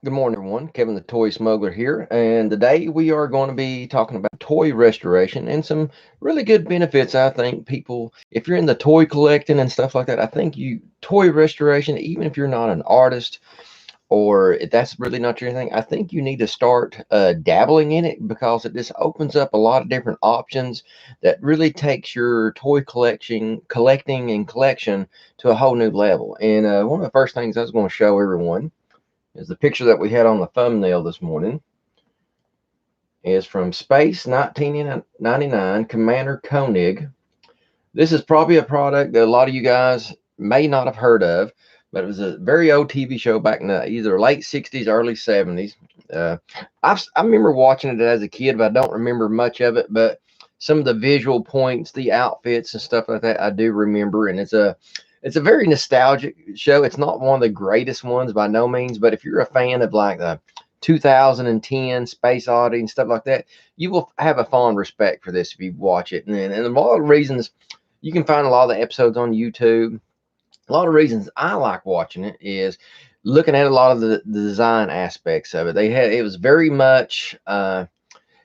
Good morning, everyone. Kevin the Toy Smuggler here, and today we are going to be talking about toy restoration and some really good benefits. I think people, if you're into toy collecting and stuff like that, I think toy restoration, even if you're not an artist or if that's really not your thing, I think you need to start dabbling in it because it just opens up a lot of different options that really takes your toy collecting and collection to a whole new level. And one of the first things I was going to show everyone is the picture that we had on the thumbnail this morning is from Space 1999 Commander Koenig. This is probably a product that a lot of you guys may not have heard of, but it was a very old TV show back in the either late 60s, early 70s. I remember watching it as a kid, but I don't remember much of it. But some of the visual points, the outfits and stuff like that, I do remember, and it's a very nostalgic show. It's not one of the greatest ones by no means, but if you're a fan of like the 2010 Space Oddity and stuff like that, you will have a fond respect for this if you watch it. And a lot of reasons you can find a lot of the episodes on YouTube. A lot of reasons I like watching it is looking at a lot of the design aspects of it. It was very much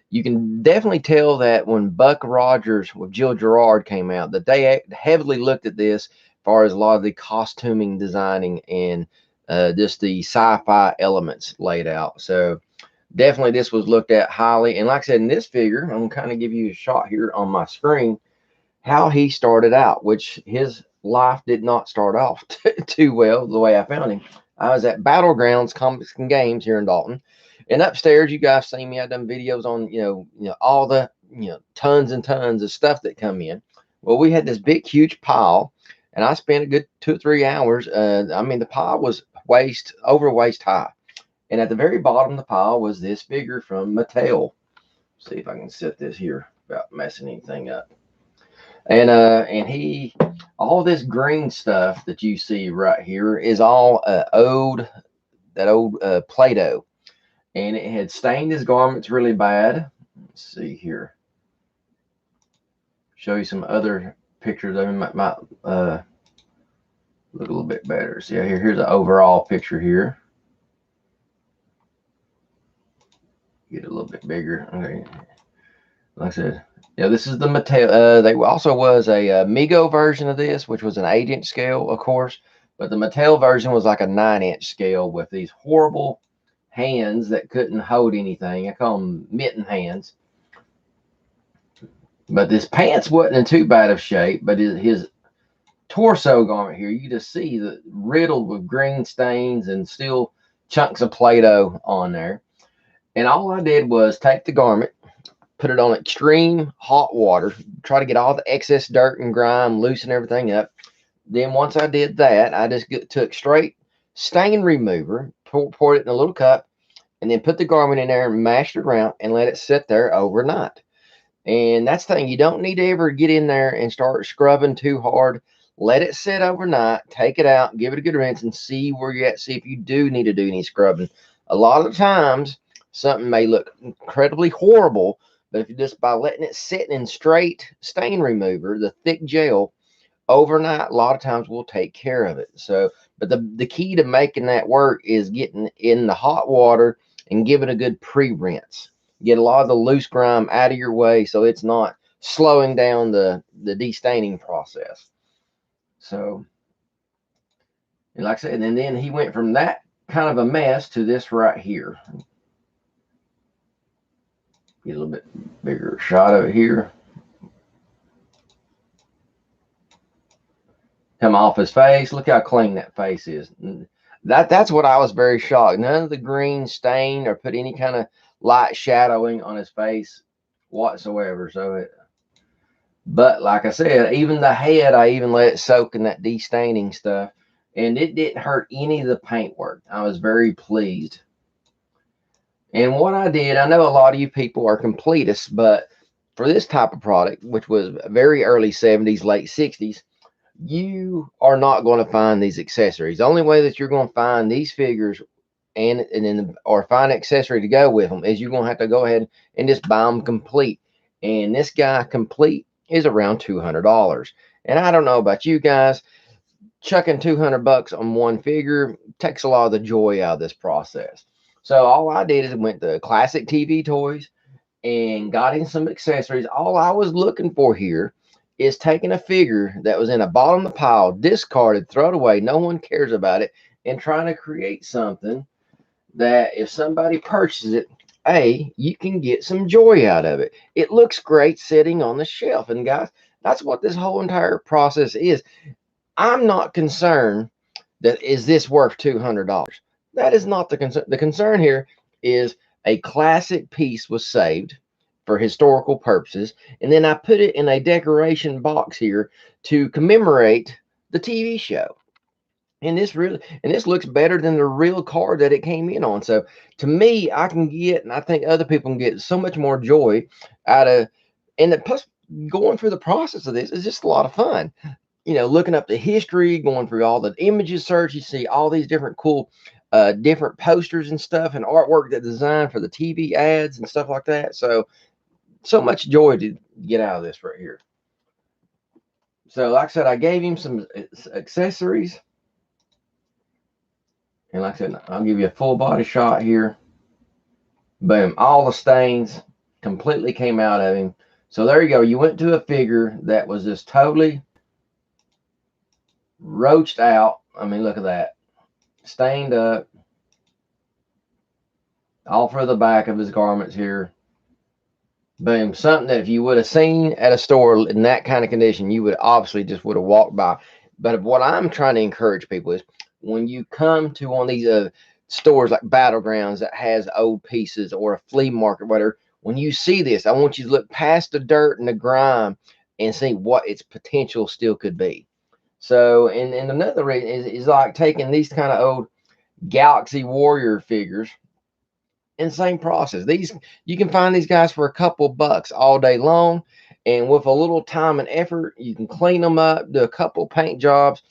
you can definitely tell that when Buck Rogers with Jill Gerard came out, that they heavily looked at this as far as a lot of the costuming, designing, and just the sci-fi elements laid out. So definitely this was looked at highly. And like I said, in this figure, I'm going to kind of give you a shot here on my screen how he started out, which his life did not start off too well the way I found him. I was at Battlegrounds Comics and Games here in Dalton, and upstairs you guys see me. I've done videos on all the tons and tons of stuff that come in. Well, we had this big huge pile, and I spent a good 2 or 3 hours. I mean, the pile was waist high, and at the very bottom of the pile was this figure from Mattel. See if I can set this here without messing anything up. And he all this green stuff that you see right here is all old Play-Doh, and it had stained his garments really bad. Let's see here, show you some other pictures of him. Might look a little bit better. See here's an overall picture here. Get a little bit bigger. Okay, like I said, yeah, this is the Mattel. They also was a Mego version of this, which was an 8-inch scale, of course, but the Mattel version was like a 9-inch scale with these horrible hands that couldn't hold anything. I call them mitten hands. But this pants wasn't in too bad of shape, but his torso garment here, you just see the riddled with green stains and still chunks of Play-Doh on there. And all I did was take the garment, put it on extreme hot water, try to get all the excess dirt and grime, loosen everything up. Then once I did that, I just took straight stain remover, poured it in a little cup, and then put the garment in there and mashed it around and let it sit there overnight. And that's the thing, you don't need to ever get in there and start scrubbing too hard. Let it sit overnight, take it out, give it a good rinse, and see where you're at. See if you do need to do any scrubbing. A lot of times, something may look incredibly horrible, but if you just by letting it sit in straight stain remover, the thick gel, overnight, a lot of times we'll take care of it. So, but the key to making that work is getting in the hot water and give it a good pre-rinse. Get a lot of the loose grime out of your way so it's not slowing down the destaining process. So, and like I said, and then he went from that kind of a mess to this right here. Get a little bit bigger shot of it here. Come off his face. Look how clean that face is. That's what I was very shocked. None of the green stain or put any kind of light shadowing on his face whatsoever. But like I said, even the head, I even let it soak in that destaining stuff, and it didn't hurt any of the paintwork. I was very pleased. And what I did, I know a lot of you people are completists, but for this type of product, which was very early 70s, late 60s, you are not going to find these accessories. The only way that you're going to find these figures and then or find an accessory to go with them is you're going to have to go ahead and just buy them complete. And this guy complete is around $200. And I don't know about you guys, chucking $200 on one figure takes a lot of the joy out of this process. So all I did is went to Classic TV Toys and got in some accessories. All I was looking for here is taking a figure that was in a bottom of the pile, discarded, thrown away, no one cares about it, and trying to create something that if somebody purchases it, you can get some joy out of it. It looks great sitting on the shelf. And guys, that's what this whole entire process is. I'm not concerned that is this worth $200. That is not the concern. The concern here is a classic piece was saved for historical purposes, and then I put it in a decoration box here to commemorate the TV show. And this looks better than the real card that it came in on. So to me, I can get, and I think other people can get so much more joy out of, plus going through the process of this is just a lot of fun. Looking up the history, going through all the images search, you see all these different cool, different posters and stuff and artwork that designed for the TV ads and stuff like that. So much joy to get out of this right here. So like I said, I gave him some accessories. And like I said, I'll give you a full body shot here. Boom. All the stains completely came out of him. So there you go. You went to a figure that was just totally roached out. I mean, look at that. Stained up. All for the back of his garments here. Boom. Something that if you would have seen at a store in that kind of condition, you would obviously just would have walked by. But what I'm trying to encourage people is when you come to one of these stores like Battlegrounds that has old pieces or a flea market, whatever, when you see this, I want you to look past the dirt and the grime and see what its potential still could be. So, and another reason is like taking these kind of old Galaxy Warrior figures. And same process. These you can find these guys for a couple bucks all day long, and with a little time and effort, you can clean them up, do a couple paint jobs,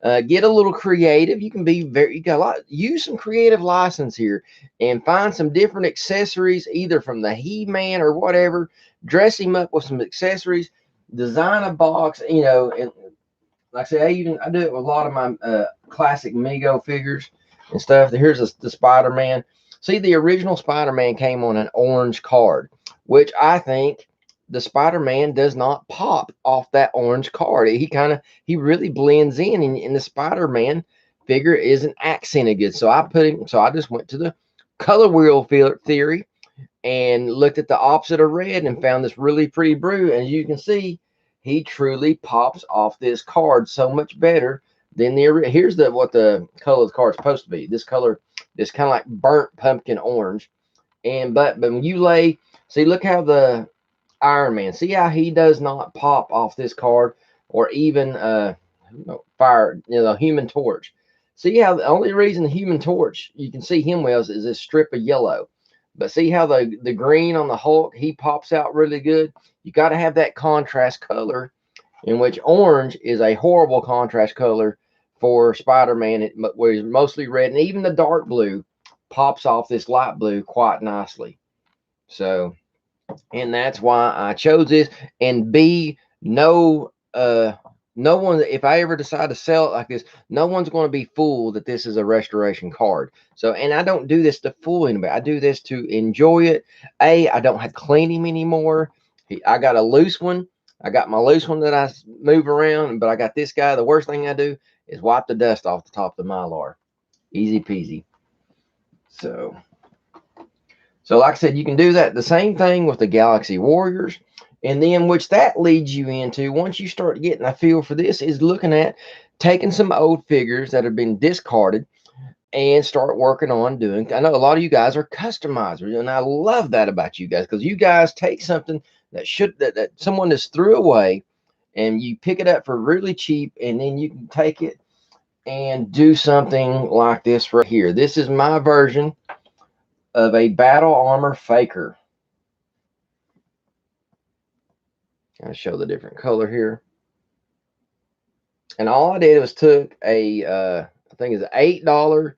get a little creative. You can be you got a lot. Use some creative license here, and find some different accessories, either from the He-Man or whatever. Dress him up with some accessories. Design a box. And like I say, I do it with a lot of my classic Mego figures and stuff. Here's the Spider-Man. See, the original Spider-Man came on an orange card, which I think the Spider-Man does not pop off that orange card. He really blends in, and the Spider-Man figure isn't accented good. So I just went to the color wheel theory and looked at the opposite of red and found this really pretty blue. And as you can see, he truly pops off this card so much better than here's what the color of the card is supposed to be. This color is kind of like burnt pumpkin orange. But when you see, look how the Iron Man, see how he does not pop off this card, or even Human Torch. See how the only reason the Human Torch you can see him well is this strip of yellow. But see how the green on the Hulk, he pops out really good. You got to have that contrast color, in which orange is a horrible contrast color for Spider-Man, where he's mostly red, and even the dark blue pops off this light blue quite nicely. So, and that's why I chose this. And no one, if I ever decide to sell it like this, no one's going to be fooled that this is a restoration card. So, and I don't do this to fool anybody. I do this to enjoy it. I don't have to clean him anymore. I got a loose one. I got my loose one that I move around, but I got this guy. The worst thing I do is wipe the dust off the top of the Mylar. Easy peasy. So like I said, you can do that. The same thing with the Galaxy Warriors. And then which that leads you into, once you start getting a feel for this, is looking at taking some old figures that have been discarded and start working on doing. I know a lot of you guys are customizers, and I love that about you guys, because you guys take something that someone just threw away, and you pick it up for really cheap, and then you can take it and do something like this right here. This is my version of a battle armor faker. I'll show the different color here. And all I did was took I think it's an $8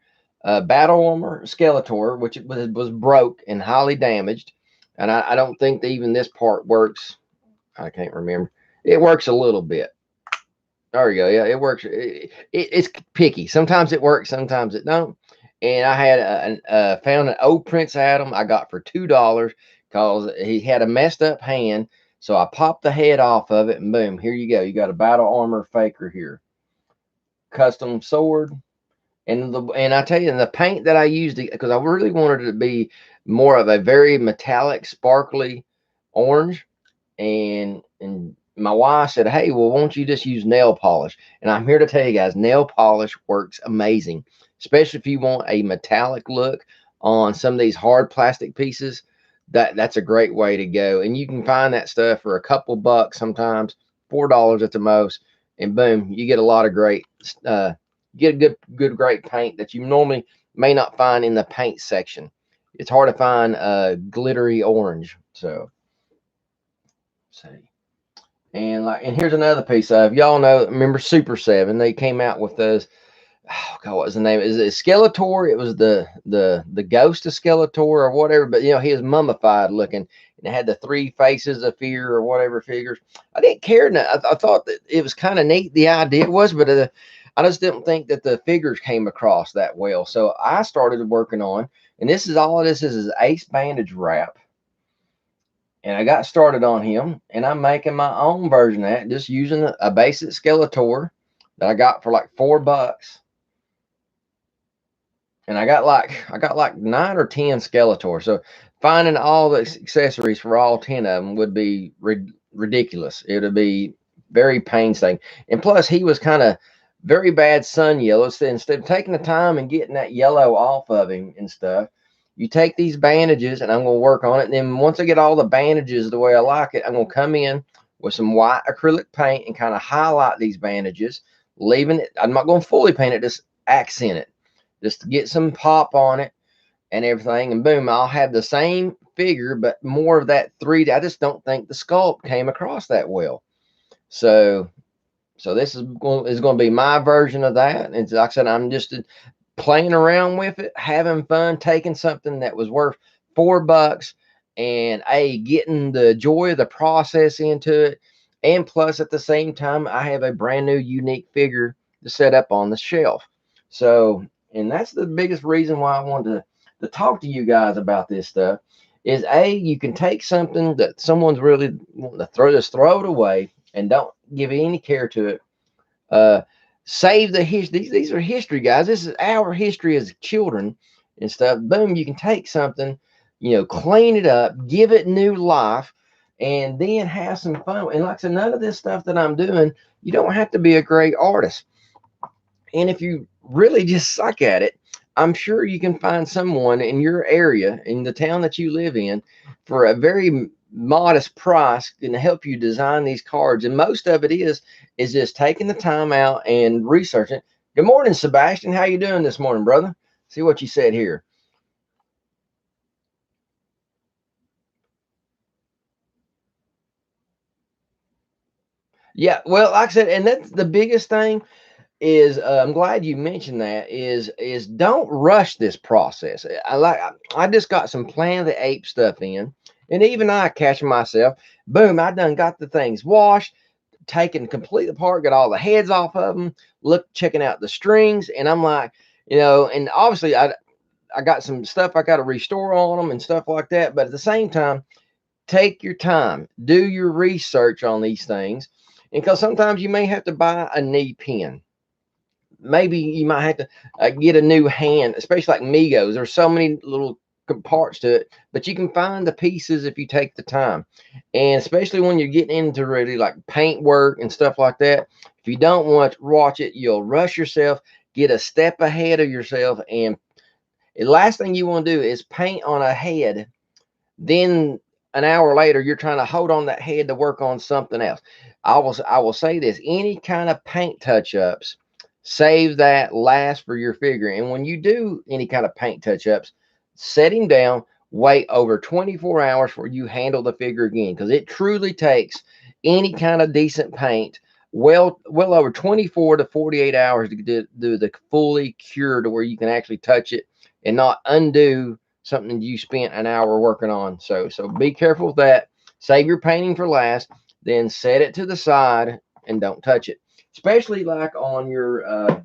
battle armor Skeletor, which was broke and highly damaged. And I don't think that even this part works. I can't remember. It works a little bit. There you go. Yeah, it works. It's picky. Sometimes it works, sometimes it don't. and I had found an old Prince Adam I got for $2 because he had a messed up hand. So I popped the head off of it, and boom, here you go. You got a battle armor faker here, custom sword. And I tell you, the paint that I used, because I really wanted it to be more of a very metallic, sparkly orange. And my wife said, "Hey, well, won't you just use nail polish?" And I'm here to tell you guys, nail polish works amazing, especially if you want a metallic look on some of these hard plastic pieces. That's a great way to go. And you can find that stuff for a couple bucks, sometimes $4 at the most, and boom, you get a lot of great get a great paint that you normally may not find in the paint section. It's hard to find glittery orange. So see. And here's another piece of, y'all know, remember Super 7? They came out with those. Oh God, what was the name? Is it Skeletor? It was the ghost of Skeletor or whatever, but he was mummified looking, and it had the three faces of fear or whatever figures. I didn't care. I thought that it was kind of neat, the idea was, but I just didn't think that the figures came across that well. So I started working on, and this is all this is Ace bandage wrap. And I got started on him, and I'm making my own version of that, just using a basic Skeletor that I got for like $4. And I got like 9 or 10 Skeletor. So finding all the accessories for all 10 of them would be ridiculous. It would be very painstaking. And plus, he was kind of very bad sun yellow. So instead of taking the time and getting that yellow off of him and stuff, you take these bandages, and I'm going to work on it. And then once I get all the bandages the way I like it, I'm going to come in with some white acrylic paint and kind of highlight these bandages, leaving it. I'm not going to fully paint it, just accent it, just to get some pop on it and everything. And boom, I'll have the same figure, but more of that 3D. I just don't think the sculpt came across that well. So this is going to be my version of that. And like I said, I'm just playing around with it, having fun, taking something that was worth $4 and getting the joy of the process into it. And plus, at the same time, I have a brand new unique figure to set up on the shelf. So, and that's the biggest reason why I wanted to talk to you guys about this stuff is you can take something that someone's really wanting to throw it away and don't give any care to it. Save the history. These are history, guys. This is our history as children and stuff. Boom, you can take something, clean it up, give it new life, and then have some fun. And like I said, none of this stuff that I'm doing, you don't have to be a great artist. And if you really just suck at it, I'm sure you can find someone in your area, in the town that you live in, for a very modest price can help you design these cards. And most of it is just taking the time out and researching. Good morning, Sebastian. How you doing this morning, brother? See what you said here. Yeah, well, like I said, and that's the biggest thing is I'm glad you mentioned that is don't rush this process. I just got some Planet of the Apes stuff in, and even I catch myself. Boom! I done got the things washed, taken complete apart, got all the heads off of them. Checking out the strings, and I'm like, and obviously I got some stuff I got to restore on them and stuff like that. But at the same time, take your time, do your research on these things, and because sometimes you may have to buy a knee pin. Maybe you might have to get a new hand, especially like Migos. There's so many little parts to it, but you can find the pieces if you take the time. And especially when you're getting into really like paint work and stuff like that, if you don't want to watch it, you'll rush yourself, get a step ahead of yourself. And the last thing you want to do is paint on a head. Then an hour later, you're trying to hold on that head to work on something else. I will say this: any kind of paint touch ups, save that last for your figure. And when you do any kind of paint touch ups, set him down, wait over 24 hours before you handle the figure again, because it truly takes any kind of decent paint well over 24 to 48 hours to do the fully cure to where you can actually touch it and not undo something you spent an hour working on. So be careful with that. Save your painting for last, then set it to the side and don't touch it. Especially like on your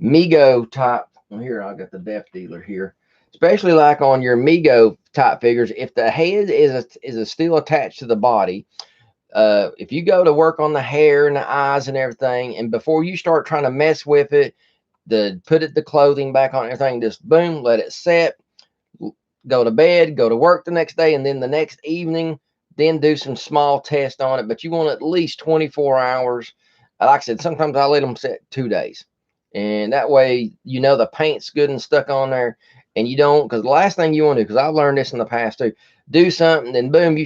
Migo type Well, here I got the Death Dealer here. Especially like on your Mego type figures, if the head is still attached to the body, if you go to work on the hair and the eyes and everything, and before you start trying to mess with it, the clothing back on everything, just boom, let it set, go to bed, go to work the next day, and then the next evening, then do some small test on it. But you want at least 24 hours. Like I said, sometimes I let them set 2 days, and that way the paint's good and stuck on there, and you don't, because the last thing you want to do, because I've learned this in the past too, do something, then boom, you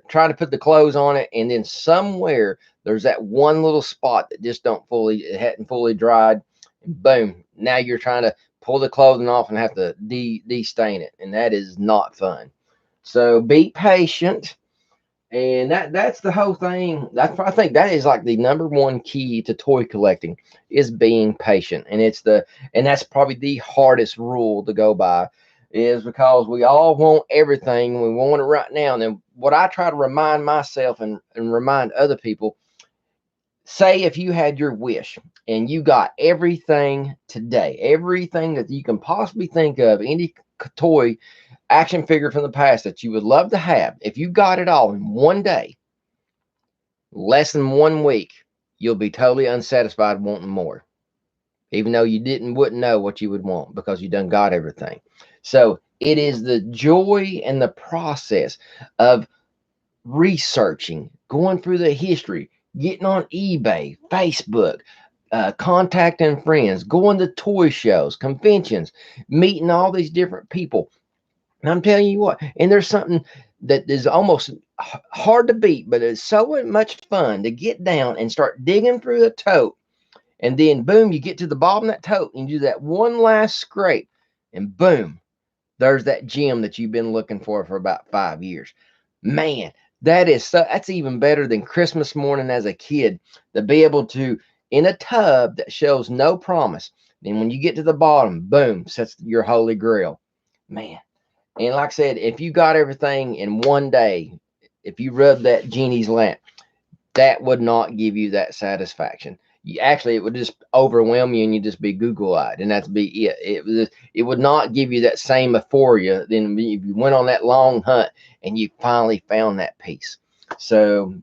try to put the clothes on it, and then somewhere there's that one little spot that just it hadn't fully dried, and boom, now you're trying to pull the clothing off and have to de-stain it, and that is not fun. So be patient, and that's the whole thing. I think that is like the number one key to toy collecting, is being patient, and that's probably the hardest rule to go by, is because we all want everything, we want it right now. And then what I try to remind myself and remind other people, say if you had your wish and you got everything today, everything that you can possibly think of, any toy action figure from the past that you would love to have, if you got it all in one day, less than 1 week, you'll be totally unsatisfied wanting more, even though you wouldn't know what you would want because you done got everything. So it is the joy and the process of researching, going through the history, getting on eBay, Facebook, contacting friends, going to toy shows, conventions, meeting all these different people. And I'm telling you what, and there's something that is almost hard to beat, but it's so much fun to get down and start digging through the tote. And then, boom, you get to the bottom of that tote and you do that one last scrape, and boom, there's that gem that you've been looking for about 5 years. Man, that's even better than Christmas morning as a kid, to be able to, in a tub that shows no promise. Then when you get to the bottom, boom, sets your holy grail. Man. And like I said, if you got everything in one day, if you rub that genie's lamp, that would not give you that satisfaction. It would just overwhelm you, and you'd just be Google-eyed, and that's be it. It would not give you that same euphoria than if you went on that long hunt and you finally found that piece. So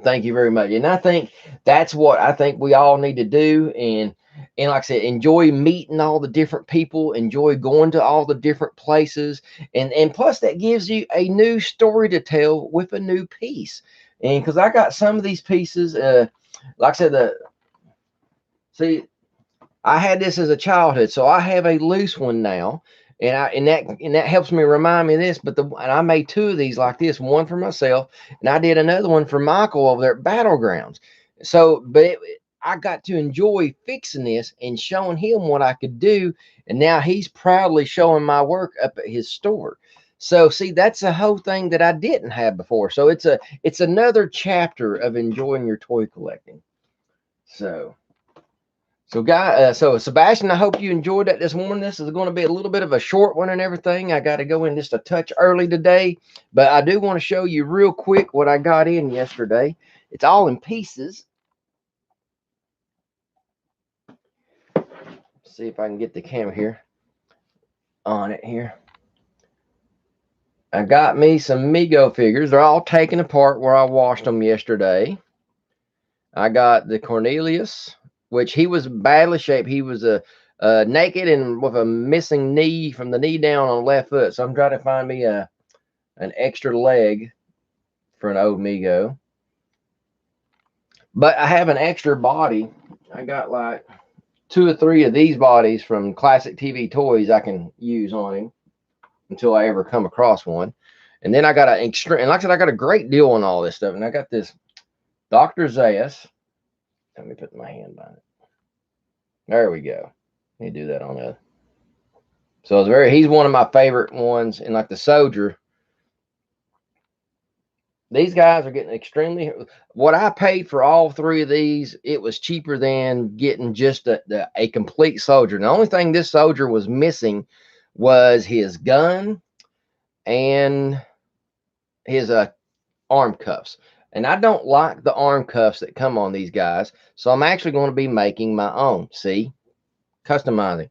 thank you very much. And I think that's what I think we all need to do. And like I said, enjoy meeting all the different people, enjoy going to all the different places, and plus that gives you a new story to tell with a new piece. And because I got some of these pieces, like I said, see, I had this as a childhood, so I have a loose one now, and that helps me remind me of this. And I made two of these like this, one for myself, and I did another one for Michael over there at Battlegrounds. So, I got to enjoy fixing this and showing him what I could do, and now he's proudly showing my work up at his store. So, see, that's a whole thing that I didn't have before. So it's another chapter of enjoying your toy collecting. So Sebastian, I hope you enjoyed that this morning. This is going to be a little bit of a short one and everything. I got to go in just a touch early today, but I do want to show you real quick what I got in yesterday. It's all in pieces. See if I can get the camera here on it here. I got me some Mego figures. They're all taken apart where I washed them yesterday. I got the Cornelius, which he was badly shaped. He was naked and with a missing knee from the knee down on the left foot. So I'm trying to find me an extra leg for an old Mego. But I have an extra body. I got like 2 or 3 of these bodies from Classic TV Toys I can use on him until I ever come across one. And then I got an extra, and like I said, I got a great deal on all this stuff. And I got this Dr. Zayas. Let me put my hand on it. There we go. Let me do that on the. So he's one of my favorite ones. And like the Soldier, these guys are getting extremely. What I paid for all 3 of these, it was cheaper than getting just a complete Soldier. The only thing this Soldier was missing was his gun and his arm cuffs. And I don't like the arm cuffs that come on these guys, so I'm actually going to be making my own. See, customizing.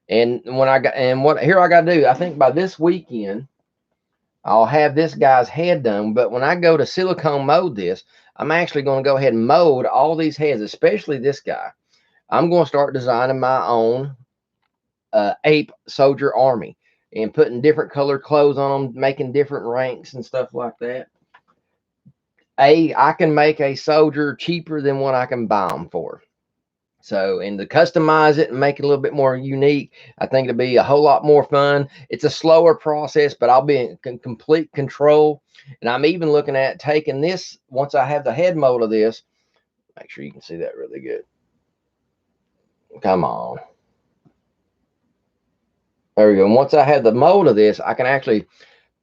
And when I got, and what here I got to do, I think by this weekend, I'll have this guy's head done. But when I go to silicone mold this, I'm actually going to go ahead and mold all these heads, especially this guy. I'm going to start designing my own ape soldier army and putting different color clothes on them, making different ranks and stuff like that. I can make a soldier cheaper than what I can buy them for. So, and to customize it and make it a little bit more unique, I think it'll be a whole lot more fun. It's a slower process, but I'll be in complete control. And I'm even looking at taking this, once I have the head mold of this, make sure you can see that really good. Come on. There we go. And once I have the mold of this, I can actually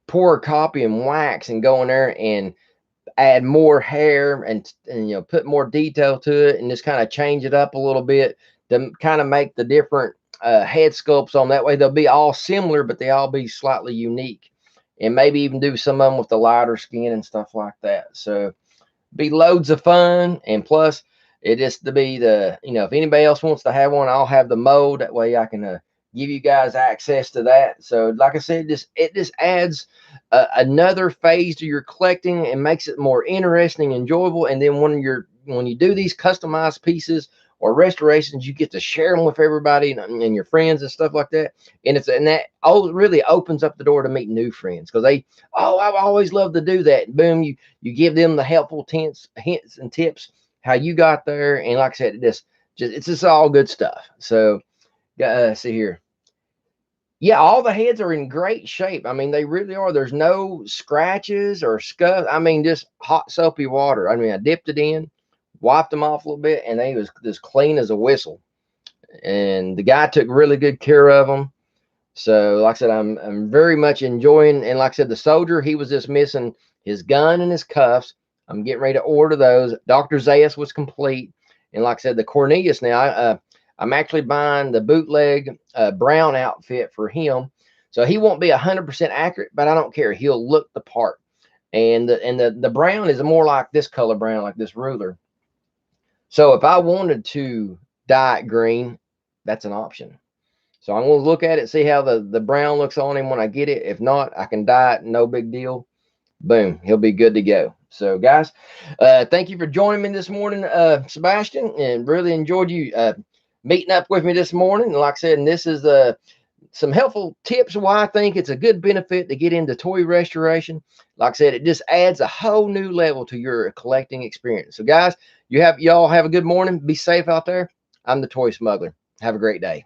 pour a copy and wax and go in there and add more hair and you know, put more detail to it and just kind of change it up a little bit to kind of make the different head sculpts on that way. They'll be all similar, but they all be slightly unique, and maybe even do some of them with the lighter skin and stuff like that. So be loads of fun. And plus it is to be the, you know, if anybody else wants to have one, I'll have the mold. That way I can give you guys access to that. So like I said, it just adds another phase to your collecting and makes it more interesting, enjoyable. And then when you do these customized pieces or restorations, you get to share them with everybody and your friends and stuff like that. And that really opens up the door to meet new friends, because I've always loved to do that. And boom, you give them the helpful hints and tips how you got there. And like I said, it's just all good stuff. So see here. Yeah, all the heads are in great shape. I mean, they really are. There's no scratches or scuffs. I mean, just hot soapy water. I mean, I dipped it in, wiped them off a little bit, and they was as clean as a whistle. And the guy took really good care of them. So, like I said, I'm very much enjoying. And like I said, the soldier, he was just missing his gun and his cuffs. I'm getting ready to order those. Dr. Zayas was complete. And like I said, the Cornelius now, I'm actually buying the bootleg brown outfit for him. So he won't be 100% accurate, but I don't care. He'll look the part. And the brown is more like this color brown, like this ruler. So if I wanted to dye it green, that's an option. So I'm going to look at it, see how the brown looks on him when I get it. If not, I can dye it, no big deal. Boom, he'll be good to go. So guys, thank you for joining me this morning, Sebastian, and really enjoyed you meeting up with me this morning. And like I said, and this is some helpful tips why I think it's a good benefit to get into toy restoration. Like I said, it just adds a whole new level to your collecting experience. So guys, y'all have a good morning. Be safe out there. I'm the Toy Smuggler. Have a great day.